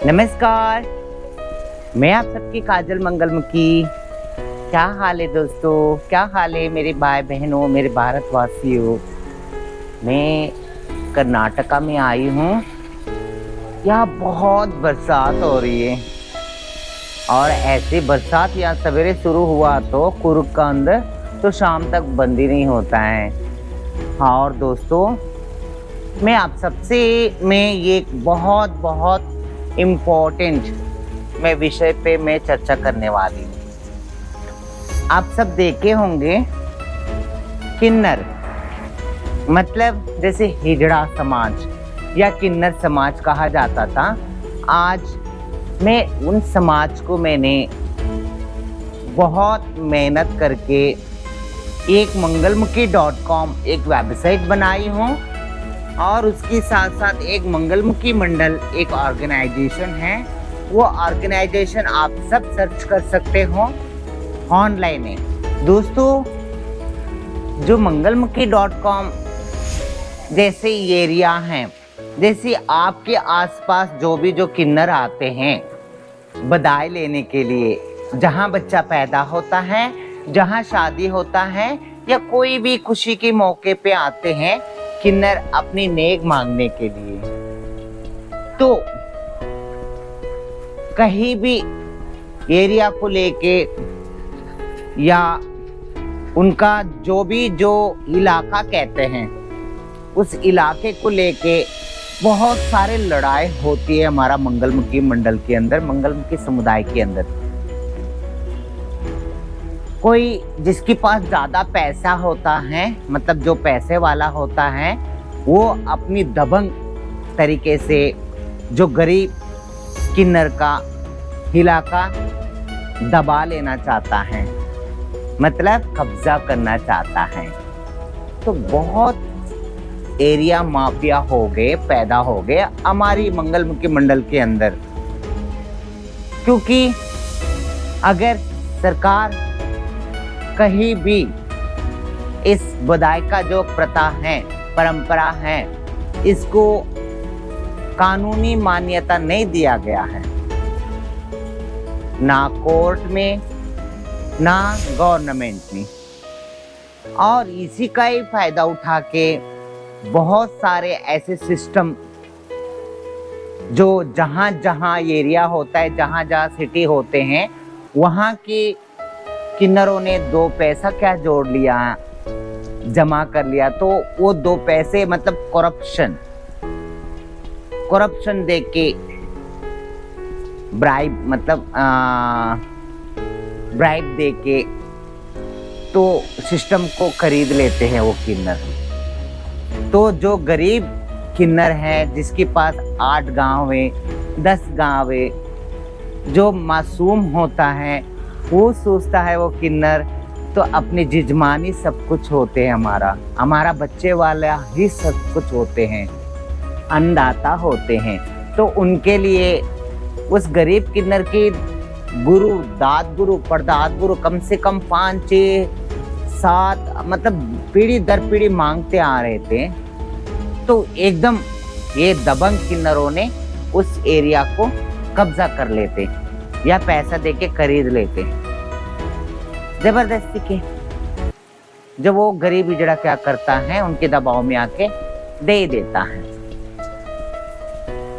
नमस्कार, मैं आप सबकी काजल मंगलमुखी। क्या हाल है दोस्तों, क्या हाल है मेरे भाई बहनों, मेरे भारतवासियों। मैं कर्नाटका में आई हूँ। यहाँ बहुत बरसात हो रही है और ऐसे बरसात यहाँ सवेरे शुरू हुआ तो कुर्ग का अंदर तो शाम तक बंद ही नहीं होता है। हाँ, और दोस्तों मैं आप सबसे ये बहुत इम्पोर्टेंट विषय पे मैं चर्चा करने वाली हूँ। आप सब देखे होंगे किन्नर, मतलब जैसे हिजड़ा समाज या किन्नर समाज कहा जाता था। आज मैं उन समाज को मैंने बहुत मेहनत करके एक मंगलमुखी.com एक वेबसाइट बनाई हूँ और उसके साथ साथ एक मंगलमुखी मंडल एक ऑर्गेनाइजेशन है। वो ऑर्गेनाइजेशन आप सब सर्च कर सकते हो ऑनलाइन है। दोस्तों जो मंगलमुखी.com जैसे एरिया हैं, जैसे आपके आसपास जो किन्नर आते हैं बधाई लेने के लिए, जहाँ बच्चा पैदा होता है, जहाँ शादी होता है या कोई भी खुशी के मौके पे आते हैं किन्नर अपनी नेक मांगने के लिए, तो कहीं भी एरिया को लेके या उनका जो इलाका कहते हैं उस इलाके को लेके बहुत सारे लड़ाई होती है हमारा मंगलमुखी मंडल के अंदर, मंगलमुखी समुदाय के अंदर। कोई जिसके पास ज्यादा पैसा होता है, मतलब जो पैसे वाला होता है, वो अपनी दबंग तरीके से जो गरीब किन्नर का इलाका दबा लेना चाहता है, मतलब कब्जा करना चाहता है। तो बहुत एरिया माफिया पैदा हो गए हमारी मंगलमुखी मंडल के अंदर, क्योंकि अगर सरकार कहीं भी इस बधाई का जो प्रथा है, परंपरा है, इसको कानूनी मान्यता नहीं दिया गया है, ना कोर्ट में ना गवर्नमेंट में, और इसी का ही फायदा उठा के बहुत सारे ऐसे सिस्टम जो जहाँ जहाँ एरिया होता है, जहाँ जहाँ सिटी होते हैं, वहाँ की किन्नरों ने दो पैसा क्या जोड़ लिया, जमा कर लिया, तो वो दो पैसे मतलब करप्शन दे के ब्राइब दे के तो सिस्टम को खरीद लेते हैं वो किन्नर। तो जो गरीब किन्नर है जिसके पास 8 गांव है, 10 गांव है, जो मासूम होता है वो सोचता है वो किन्नर तो अपने जिजमानी सब कुछ होते हैं, हमारा बच्चे वाला ही सब कुछ होते हैं, अन्नदाता होते हैं। तो उनके लिए उस गरीब किन्नर के गुरु, दाद गुरु, परदाद गुरु कम से कम 5, 6, 7 मतलब पीढ़ी दर पीढ़ी मांगते आ रहे थे। तो एकदम ये दबंग किन्नरों ने उस एरिया को कब्जा कर लेते या पैसा देके खरीद लेते जबरदस्ती के। जब वो गरीब हिजड़ा क्या करता है, उनके दबाव में आके दे देता है।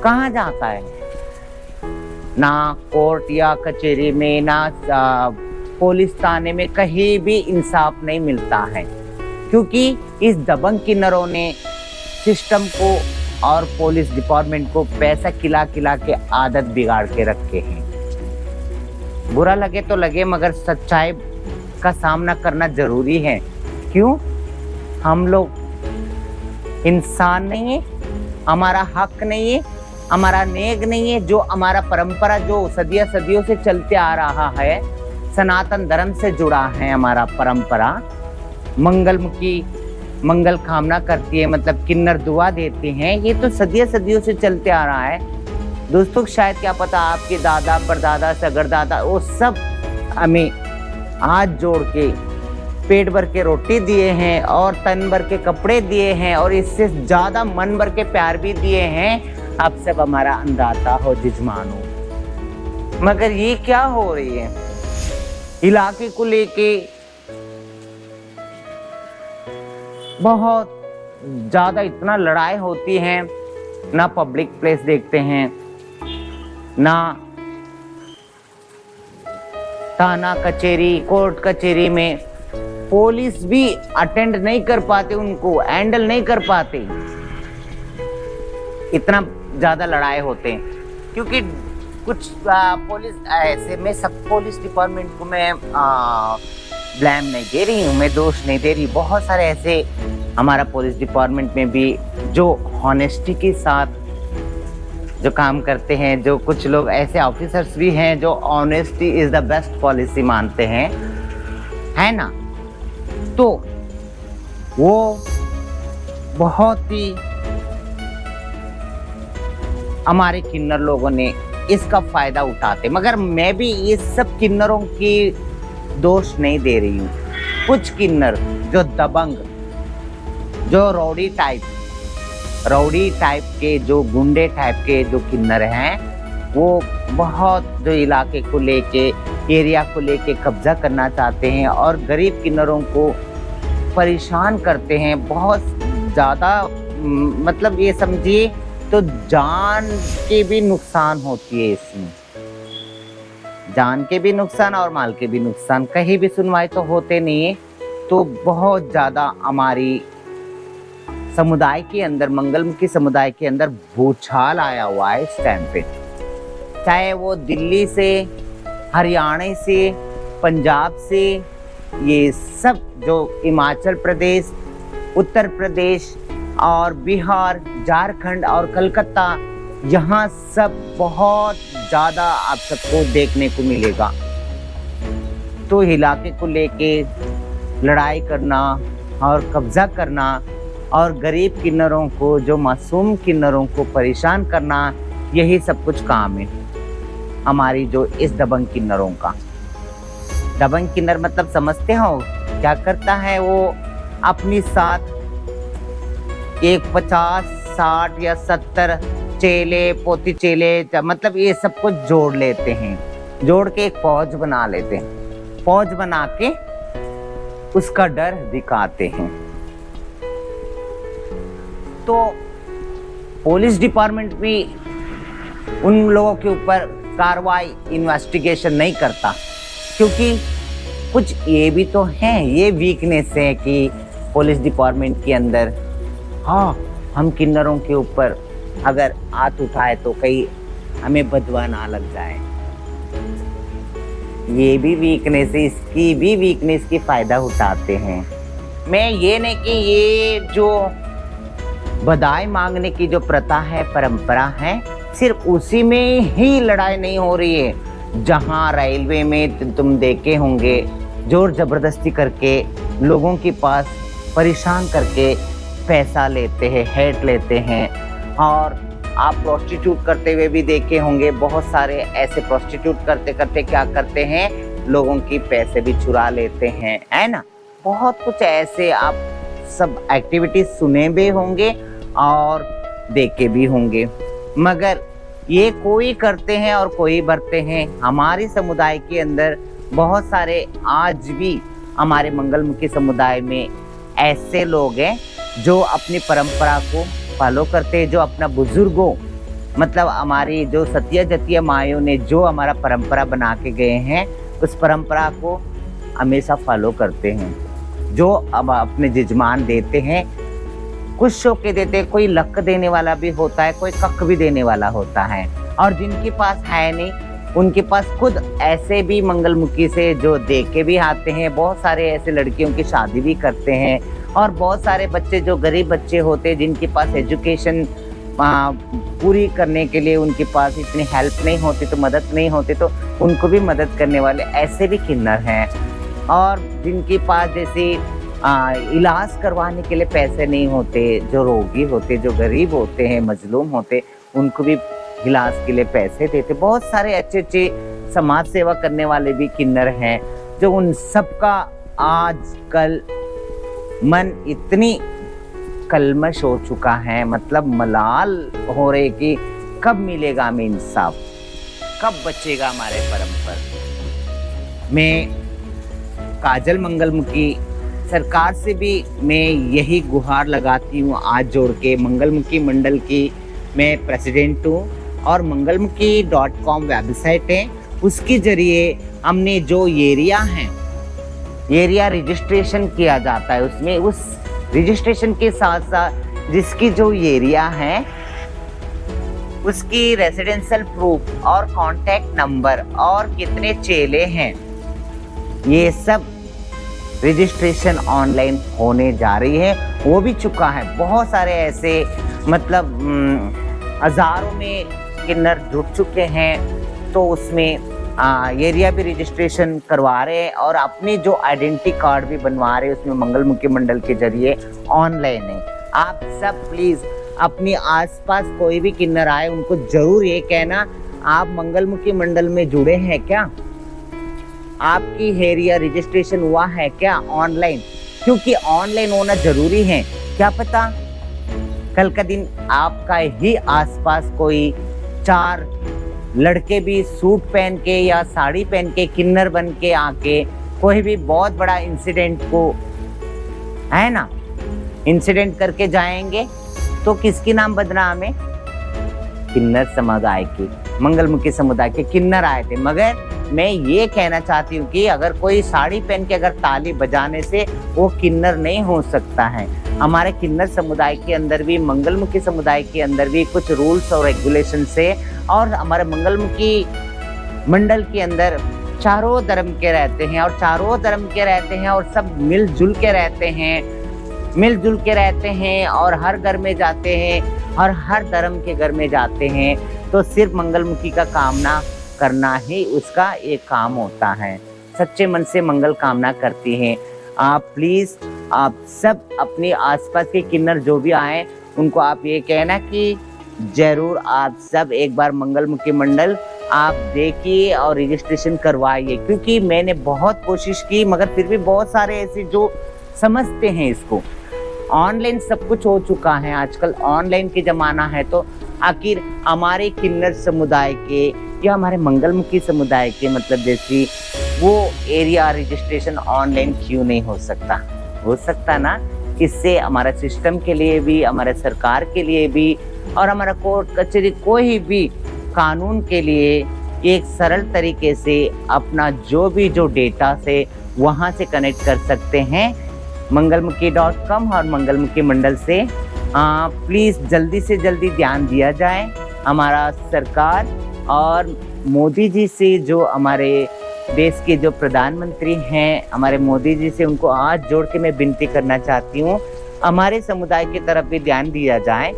कहाँ जाता है, ना कोर्ट या कचहरी में, ना पुलिस थाने में, कहीं भी इंसाफ नहीं मिलता है, क्योंकि इस दबंग किन्नरों ने सिस्टम को और पुलिस डिपार्टमेंट को पैसा खिला के आदत बिगाड़ के रखे हैं। बुरा लगे तो लगे, मगर सच्चाई का सामना करना जरूरी है। क्यों? हम लोग इंसान नहीं है, हमारा हक नहीं है, हमारा नेक नहीं है, जो हमारा परंपरा जो सदियों से चलते आ रहा है, सनातन धर्म से जुड़ा है हमारा परंपरा। मंगलमुखी मंगल कामना करती है, मतलब किन्नर दुआ देते हैं, ये तो सदियों से चलते आ रहा है। दोस्तों शायद क्या पता आपके दादा परदादा सगरदादा वो सब हमें हाथ जोड़ के पेट भर के रोटी दिए हैं और तन भर के कपड़े दिए हैं और इससे ज़्यादा मन भर के प्यार भी दिए हैं। आप सब हमारा अंदाता हो जजमानो। मगर ये क्या हो रही है, इलाके को लेके बहुत ज्यादा इतना लड़ाई होती है, ना पब्लिक प्लेस देखते हैं, ना थाना कचहरी कोर्ट कचहरी में पुलिस भी अटेंड नहीं कर पाते, उनको हैंडल नहीं कर पाते, इतना ज्यादा लड़ाई होते हैं। क्योंकि कुछ पुलिस ऐसे में सब पुलिस डिपार्टमेंट को मैं ब्लेम नहीं दे रही हूँ, मैं दोष नहीं दे रही। बहुत सारे ऐसे हमारा पुलिस डिपार्टमेंट में भी जो हॉनेस्टी के साथ जो काम करते हैं, जो कुछ लोग ऐसे ऑफिसर्स भी हैं जो honesty is the best policy मानते हैं, है ना। तो वो बहुत ही हमारे किन्नर लोगों ने इसका फायदा उठाते, मगर मैं भी ये सब किन्नरों की दोष नहीं दे रही हूँ। कुछ किन्नर जो दबंग, जो रौडी टाइप के, जो गुंडे टाइप के जो किन्नर हैं, वो बहुत जो इलाके को लेके, एरिया को लेके कब्जा करना चाहते हैं और गरीब किन्नरों को परेशान करते हैं बहुत ज़्यादा। मतलब ये समझिए तो जान के भी नुकसान होती है इसमें, जान के भी नुकसान और माल के भी नुकसान। कहीं भी सुनवाई तो होते नहीं है। तो बहुत ज़्यादा हमारी समुदाय के अंदर, मंगलमुखी समुदाय के अंदर भूचाल आया हुआ है इस टाइम पे। चाहे वो दिल्ली से, हरियाणा से, पंजाब से, ये सब जो हिमाचल प्रदेश, उत्तर प्रदेश और बिहार, झारखंड और कलकत्ता, यहाँ सब बहुत ज़्यादा आप सबको देखने को मिलेगा। तो इलाके को लेके लड़ाई करना और कब्जा करना और गरीब किन्नरों को, जो मासूम किन्नरों को परेशान करना, यही सब कुछ काम है हमारी जो इस दबंग किन्नरों का। दबंग किन्नर मतलब समझते हो क्या करता है वो? अपनी साथ एक 50, 60 या 70 चेले, पोती चेले, मतलब ये सब कुछ जोड़ लेते हैं, जोड़ के एक फौज बना लेते हैं। फौज बना के उसका डर दिखाते हैं। तो पुलिस डिपार्टमेंट भी उन लोगों के ऊपर कार्रवाई, इन्वेस्टिगेशन नहीं करता, क्योंकि कुछ ये भी तो है, ये वीकनेस है कि पुलिस डिपार्टमेंट के अंदर, हाँ, हम किन्नरों के ऊपर अगर हाथ उठाए तो कहीं हमें बदवा ना लग जाए। ये भी वीकनेस है, इसकी भी वीकनेस की फायदा उठाते हैं। मैं ये नहीं कि ये जो बधाई मांगने की जो प्रथा है, परंपरा है, सिर्फ उसी में ही लड़ाई नहीं हो रही है। जहाँ रेलवे में तुम देखे होंगे जोर जबरदस्ती करके लोगों के पास परेशान करके पैसा लेते हैं, हेट लेते हैं। और आप प्रोस्टिट्यूट करते हुए भी देखे होंगे, बहुत सारे ऐसे प्रोस्टिट्यूट करते करते क्या करते हैं, लोगों की पैसे भी चुरा लेते हैं, है ना। बहुत कुछ ऐसे आप सब एक्टिविटीज सुने भी होंगे और देखे भी होंगे, मगर ये कोई करते हैं और कोई भरते हैं। हमारे समुदाय के अंदर बहुत सारे आज भी हमारे मंगलमुखी समुदाय में ऐसे लोग हैं जो अपनी परंपरा को फॉलो करते हैं, जो अपना बुजुर्गों, मतलब हमारी जो सतिया जतिया मायों ने जो हमारा परंपरा बना के गए हैं, उस परंपरा को हमेशा फॉलो करते हैं। जो अब अपने जजमान देते हैं, कुछ शो के देते हैं, कोई लक देने वाला भी होता है, कोई कक भी देने वाला होता है। और जिनके पास है नहीं, उनके पास खुद ऐसे भी मंगलमुखी से जो दे के भी आते हैं। बहुत सारे ऐसे लड़कियों की शादी भी करते हैं और बहुत सारे बच्चे जो गरीब बच्चे होते हैं, जिनके पास एजुकेशन पूरी करने के लिए उनके पास इतनी हेल्प नहीं होती, तो मदद नहीं होती, तो उनको भी मदद करने वाले ऐसे भी किन्नर हैं। और जिनके पास जैसे इलाज करवाने के लिए पैसे नहीं होते, जो रोगी होते, जो गरीब होते हैं, मजलूम होते, उनको भी इलाज के लिए पैसे देते। बहुत सारे अच्छे अच्छे समाज सेवा करने वाले भी किन्नर हैं, जो उन सब का आजकल मन इतनी कलमश हो चुका है, मतलब मलाल हो रहे कि कब मिलेगा हमें इंसाफ, कब बचेगा हमारे परम पर। मैं काजल मंगलमुखी सरकार से भी मैं यही गुहार लगाती हूँ हाथ जोड़ के। मंगलमुखी मंडल की मैं प्रेसिडेंट हूँ और मंगलमुखी.com वेबसाइट है, उसके जरिए हमने जो एरिया है, एरिया रजिस्ट्रेशन किया जाता है, उसमें उस रजिस्ट्रेशन के साथ साथ जिसकी जो एरिया है उसकी रेजिडेंशियल प्रूफ और कॉन्टैक्ट नंबर और कितने चेले हैं, ये सब रजिस्ट्रेशन ऑनलाइन होने जा रही है। वो भी चुका है, बहुत सारे ऐसे मतलब हजारों में किन्नर जुट चुके हैं, तो उसमें एरिया भी रजिस्ट्रेशन करवा रहे हैं और अपनी जो आइडेंटिटी कार्ड भी बनवा रहे हैं, उसमें मंगलमुखी मंडल के जरिए ऑनलाइन है। आप सब प्लीज़ अपनी आसपास कोई भी किन्नर आए उनको जरूर ये कहना, आप मंगलमुखी मंडल में जुड़े हैं क्या, आपकी एरिया रजिस्ट्रेशन हुआ है क्या ऑनलाइन, क्योंकि ऑनलाइन होना जरूरी है। क्या पता कल का दिन आपका ही आसपास कोई 4 लड़के भी सूट पहन के या साड़ी पहन के किन्नर बन के आके कोई भी बहुत बड़ा इंसिडेंट को, है ना, इंसिडेंट करके जाएंगे, तो किसकी नाम बदनाम है? किन्नर समुदाय की, मंगलमुखी समुदाय के किन्नर आए थे। मगर मैं ये कहना चाहती हूँ कि अगर कोई साड़ी पहन के अगर ताली बजाने से वो किन्नर नहीं हो सकता है। हमारे किन्नर समुदाय के अंदर भी, मंगलमुखी समुदाय के अंदर भी कुछ रूल्स और रेगुलेशन से, और हमारे मंगलमुखी मंडल के अंदर चारों धर्म के रहते हैं और चारों धर्म के रहते हैं और सब मिलजुल के रहते हैं, मिलजुल के रहते हैं और हर घर में जाते हैं और हर धर्म के घर में जाते हैं। तो सिर्फ मंगलमुखी का कामना करना ही उसका एक काम होता है, सच्चे मन से मंगल कामना करती हैं। आप प्लीज़ आप सब अपने आसपास के किन्नर जो भी आए उनको आप ये कहना कि जरूर आप सब एक बार मंगलमुखी मंडल आप देखिए और रजिस्ट्रेशन करवाइए, क्योंकि मैंने बहुत कोशिश की मगर फिर भी बहुत सारे ऐसे जो समझते हैं इसको, ऑनलाइन सब कुछ हो चुका है, आजकल ऑनलाइन के ज़माना है, तो आखिर हमारे किन्नर समुदाय के या हमारे मंगलमुखी समुदाय के मतलब जैसी वो एरिया रजिस्ट्रेशन ऑनलाइन क्यों नहीं हो सकता? हो सकता ना। इससे हमारा सिस्टम के लिए भी, हमारे सरकार के लिए भी और हमारा कोर्ट कचहरी कोई भी कानून के लिए एक सरल तरीके से अपना जो डेटा से वहाँ से कनेक्ट कर सकते हैं मंगलमुखी.com और मंगलमुखी मंडल से। प्लीज़ जल्दी से जल्दी ध्यान दिया जाए। हमारा सरकार और मोदी जी से, जो हमारे देश के जो प्रधानमंत्री हैं, हमारे मोदी जी से उनको हाथ जोड़ के मैं विनती करना चाहती हूँ, हमारे समुदाय की तरफ भी ध्यान दिया जाए।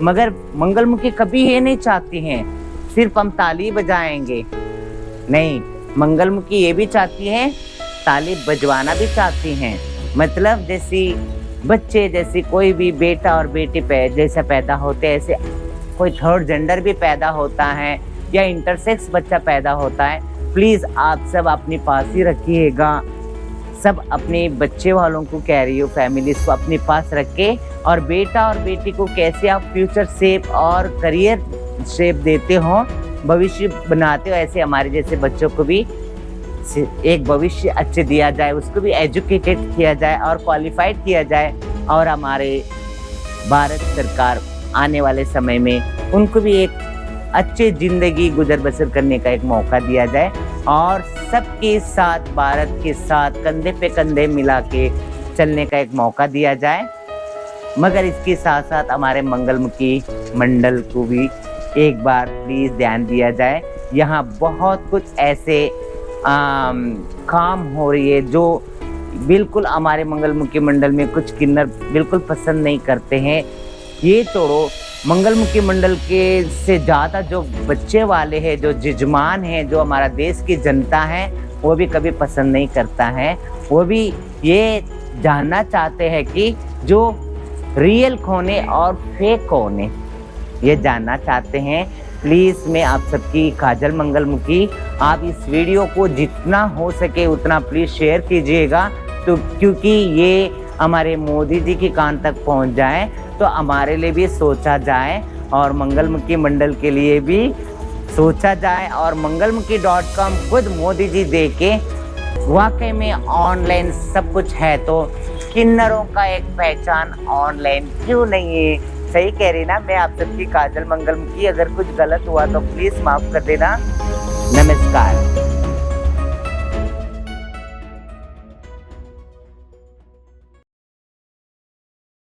मगर मंगलमुखी कभी ये नहीं चाहती हैं सिर्फ हम ताली बजाएंगे, नहीं, मंगलमुखी ये भी चाहती हैं ताली बजवाना भी चाहती हैं। मतलब जैसी बच्चे, जैसे कोई भी बेटा और बेटी जैसा पैदा होते हैं, ऐसे कोई थर्ड जेंडर भी पैदा होता है या इंटरसेक्स बच्चा पैदा होता है। प्लीज़ आप सब अपने पास ही रखिएगा, सब अपने बच्चे वालों को कह रही हो, फैमिलीज को अपने पास रख के, और बेटा और बेटी को कैसे आप फ्यूचर शेप और करियर शेप देते हो, भविष्य बनाते हो, ऐसे हमारे जैसे बच्चों को भी एक भविष्य अच्छे दिया जाए, उसको भी एजुकेटेड किया जाए और क्वालिफाइड किया जाए, और हमारे भारत सरकार आने वाले समय में उनको भी एक अच्छी ज़िंदगी गुजर बसर करने का एक मौका दिया जाए, और सबके साथ, भारत के साथ कंधे पे कंधे मिला के चलने का एक मौका दिया जाए। मगर इसके साथ साथ हमारे मंगलमुखी मंडल को भी एक बार प्लीज़ ध्यान दिया जाए। यहाँ बहुत कुछ ऐसे काम हो रही है जो बिल्कुल हमारे मंगलमुखी मंडल में कुछ किन्नर बिल्कुल पसंद नहीं करते हैं। ये छोड़ो, मंगलमुखी मंडल के से ज़्यादा जो बच्चे वाले हैं, जो जजमान हैं, जो हमारा देश की जनता है, वो भी कभी पसंद नहीं करता है। वो भी ये जानना चाहते हैं कि जो रियल कौन है और फेक कौन है, ये जानना चाहते हैं। प्लीज़ मैं आप सबकी काजल मंगलमुखी, आप इस वीडियो को जितना हो सके उतना प्लीज़ शेयर कीजिएगा, तो क्योंकि ये हमारे मोदी जी के कान तक पहुंच जाए तो हमारे लिए भी सोचा जाए और मंगलमुखी मंडल के लिए भी सोचा जाए। और मंगलमुखी.com खुद मोदी जी दे के वाकई में ऑनलाइन सब कुछ है, तो किन्नरों का एक पहचान ऑनलाइन क्यों नहीं है। सही कह रही ना मैं आप सबकी काजल मंगलमुखी। अगर कुछ गलत हुआ तो प्लीज माफ कर देना। नमस्कार।